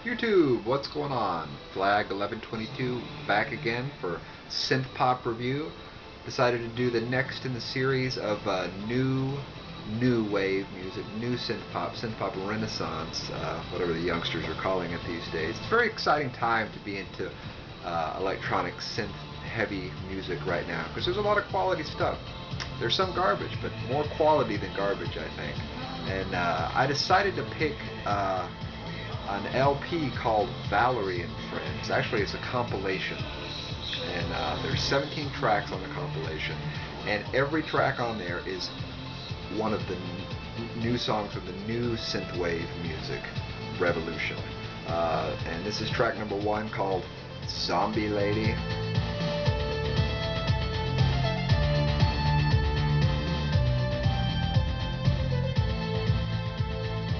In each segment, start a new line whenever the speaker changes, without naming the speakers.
YouTube, what's going on? Flag 1122 back again for SynthPop review. Decided to do the next in the series of new wave music, new synth pop renaissance, whatever the youngsters are calling it these days. It's a very exciting time to be into electronic synth heavy music right now because there's a lot of quality stuff. There's some garbage, but more quality than garbage, I think. And I decided to pick an LP called Valerie and Friends. Actually, it's a compilation, and there's 17 tracks on the compilation, and every track on there is one of the new songs from the new synthwave music revolution. And this is track number 1 called Zombie Lady.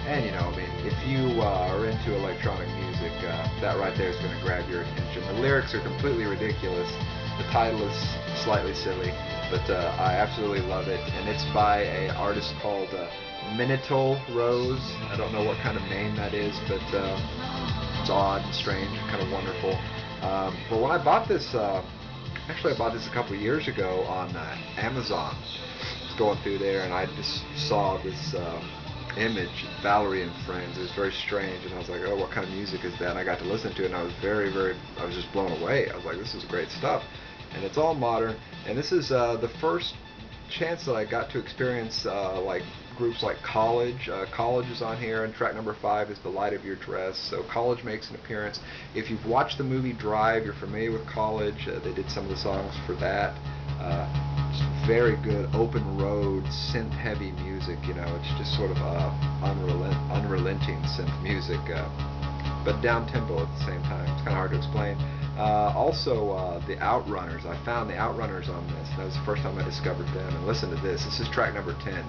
And I mean, if you are into electronic music, that right there is going to grab your attention. The lyrics are completely ridiculous. The title is slightly silly, but I absolutely love it. And it's by an artist called Minitol Rose. I don't know what kind of name that is, but it's odd and strange and kind of wonderful. But when I bought this, actually I bought this a couple years ago on Amazon. I was going through there and I just saw this image, Valerie and Friends. It was very strange, and I was like, oh, what kind of music is that? And I got to listen to it, and I was just blown away. I was like, this is great stuff. And it's all modern, and this is the first chance that I got to experience like groups like College. College is on here, and track number 5 is The Light of Your Dress. So College makes an appearance. If you've watched the movie Drive, you're familiar with College. They did some of the songs for that. Very good open road synth heavy music. It's just sort of unrelenting synth music, but down tempo at the same time. It's kind of hard to explain. Also, the Outrunners. I found the Outrunners on this. That was the first time I discovered them. And listen to this. This is track number 10.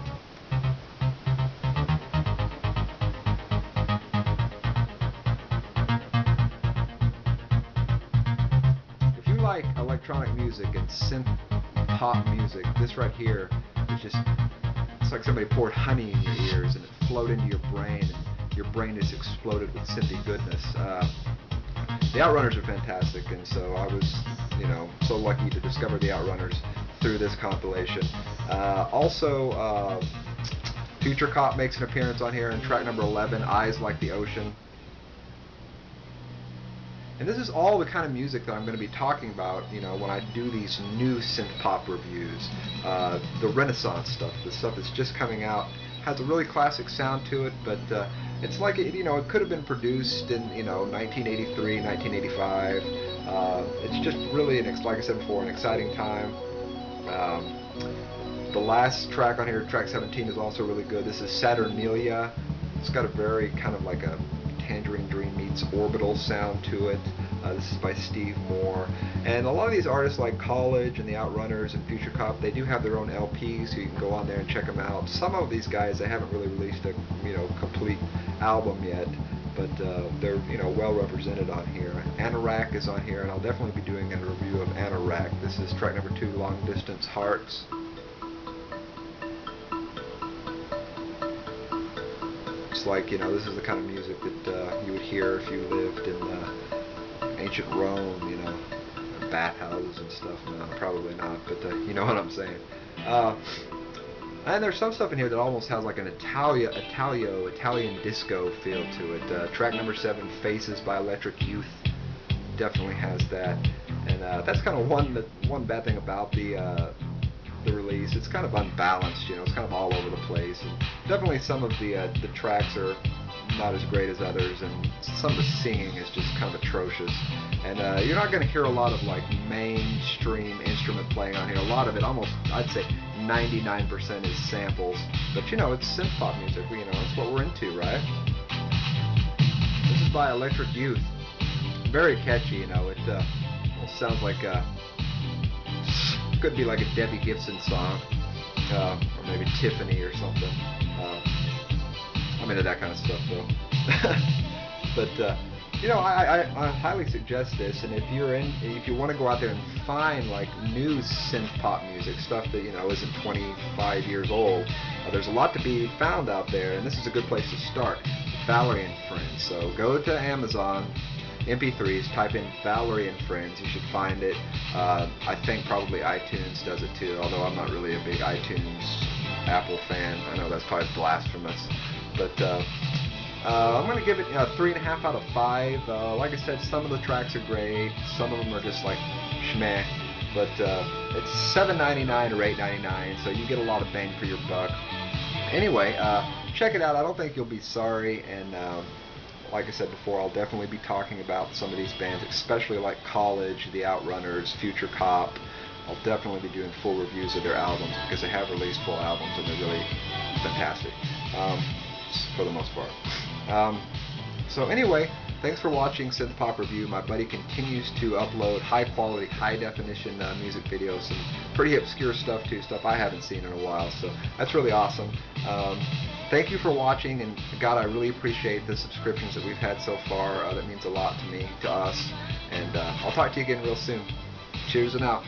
If you like electronic music and synth pop music, this right here is just, it's like somebody poured honey in your ears and it flowed into your brain, and your brain is exploded with synthy goodness. The Outrunners are fantastic, and so I was so lucky to discover the Outrunners through this compilation. Also, Future Cop makes an appearance on here in track number 11, Eyes Like the Ocean. And this is all the kind of music that I'm going to be talking about, when I do these new synth pop reviews. The Renaissance stuff, the stuff that's just coming out, has a really classic sound to it, but it's like it could have been produced in 1983, 1985. It's just really, like I said before, an exciting time. The last track on here, track 17, is also really good. This is Saturnalia. It's got a very kind of like a Tangerine Dream meets Orbital sound to it. This is by Steve Moore. And a lot of these artists like College and the Outrunners and Future Cop, they do have their own LPs, so you can go on there and check them out. Some of these guys, they haven't really released a complete album yet, but they're well represented on here. Anorak is on here, and I'll definitely be doing a review of Anorak. This is track number 2, Long Distance Hearts. Like this is the kind of music that you would hear if you lived in ancient Rome, bathhouses and stuff. No, probably not, but you know what I'm saying. And there's some stuff in here that almost has like an Italian disco feel to it. Track number 7, Faces by Electric Youth, definitely has that. And that's kind of one bad thing about the release. It's kind of unbalanced, it's kind of all over the place, and definitely some of the tracks are not as great as others, and some of the singing is just kind of atrocious. And you're not going to hear a lot of like mainstream instrument playing on here. A lot of it, almost I'd say 99%, is samples, but it's synth pop music. That's what we're into, right? This is by Electric Youth. Very catchy. It almost sounds like could be like a Debbie Gibson song, or maybe Tiffany or something. I'm into that kind of stuff though. But I highly suggest this, and if you want to go out there and find like new synth pop music, stuff that isn't 25 years old, there's a lot to be found out there, and this is a good place to start. Valerie and Friends. So go to Amazon, MP3s, type in Valerie and Friends. You should find it. I think probably iTunes does it too, although I'm not really a big iTunes Apple fan. I know that's probably blasphemous, but I'm going to give it 3.5 out of 5. Like I said, some of the tracks are great. Some of them are just like schmeh. But it's $7.99 or $8.99, so you get a lot of bang for your buck. Anyway, check it out. I don't think you'll be sorry. And like I said before, I'll definitely be talking about some of these bands, especially like College, The Outrunners, Future Cop. I'll definitely be doing full reviews of their albums because they have released full albums and they're really fantastic for the most part. So anyway, thanks for watching SynthPop Review. My buddy continues to upload high quality, high definition music videos, some pretty obscure stuff too, stuff I haven't seen in a while, so that's really awesome. Thank you for watching, and God, I really appreciate the subscriptions that we've had so far. That means a lot to me, to us, and I'll talk to you again real soon. Cheers and out.